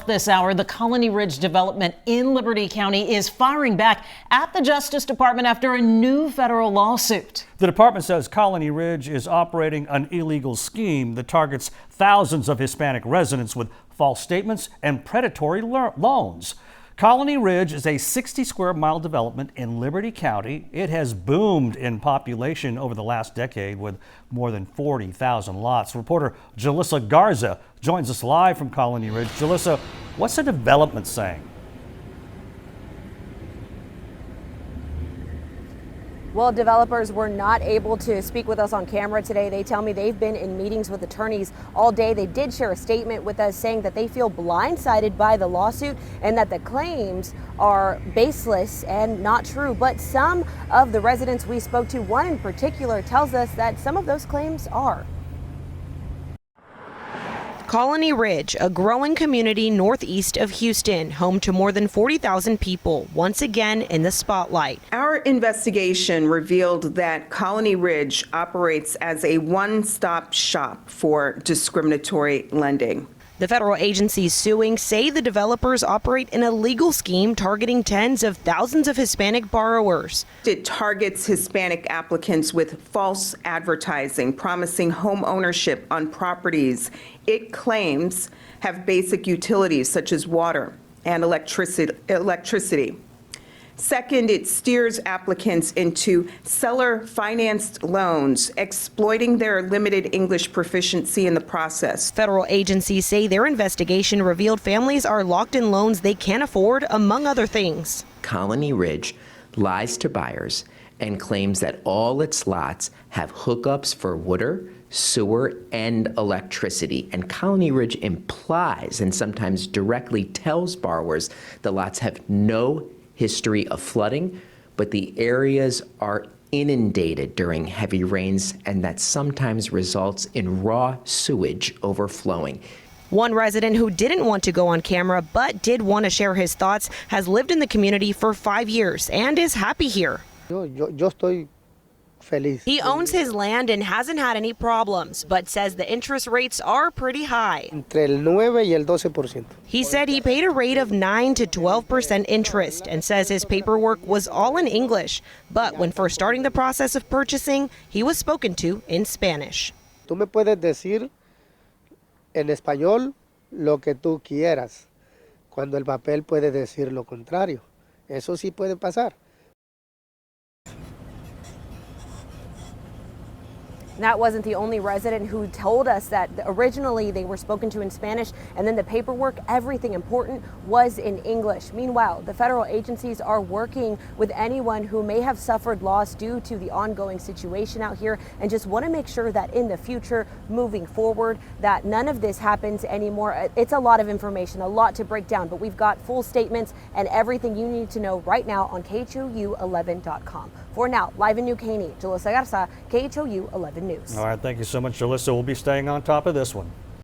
this hour, the Colony Ridge development in Liberty County is firing back at the Justice Department after a new federal lawsuit. The department says Colony Ridge is operating an illegal scheme that targets thousands of Hispanic residents with false statements and predatory loans. Colony Ridge is a 60 square mile development in Liberty County. It has boomed in population over the last decade with more than 40,000 lots. Reporter Jalissa Garza joins us live from Colony Ridge. Jalissa, what's the development saying? Well, developers were not able to speak with us on camera today. They tell me they've been in meetings with attorneys all day. They did share a statement with us saying that they feel blindsided by the lawsuit and that the claims are baseless and not true. But some of the residents we spoke to, one in particular, tells us that some of those claims are. Colony Ridge, a growing community northeast of Houston, home to more than 40,000 people, once again in the spotlight. Our investigation revealed that Colony Ridge operates as a one-stop shop for discriminatory lending. The federal agencies suing say the developers operate an illegal scheme targeting tens of thousands of Hispanic borrowers. It targets Hispanic applicants with false advertising, promising home ownership on properties it claims have basic utilities such as water and electricity. Second, it steers applicants into seller-financed loans, exploiting their limited English proficiency in the process. Federal agencies say their investigation revealed families are locked in loans they can't afford, among other things. Colony Ridge lies to buyers and claims that all its lots have hookups for water, sewer, and electricity. And Colony Ridge implies and sometimes directly tells borrowers the lots have no history of flooding, but the areas are inundated during heavy rains, and that sometimes results in raw sewage overflowing. One resident who didn't want to go on camera but did want to share his thoughts has lived in the community for 5 years and is happy here. Yo estoy feliz. He owns his land and hasn't had any problems, but says the interest rates are pretty high. Entre el 9 y el 12%. He said he paid a rate of 9 to 12% interest and says his paperwork was all in English. But when first starting the process of purchasing, he was spoken to in Spanish. Tú me puedes decir en español lo que tú quieras, cuando el papel puede decir lo contrario. Eso sí puede pasar. That wasn't the only resident who told us that originally they were spoken to in Spanish and then the paperwork, everything important, was in English. Meanwhile, the federal agencies are working with anyone who may have suffered loss due to the ongoing situation out here and just want to make sure that in the future, moving forward, that none of this happens anymore. It's a lot of information, a lot to break down, but we've got full statements and everything you need to know right now on KHOU11.com. For now, live in New Caney, Jalissa Garza, KHOU 11 News. All right, thank you so much, Jalissa. We'll be staying on top of this one.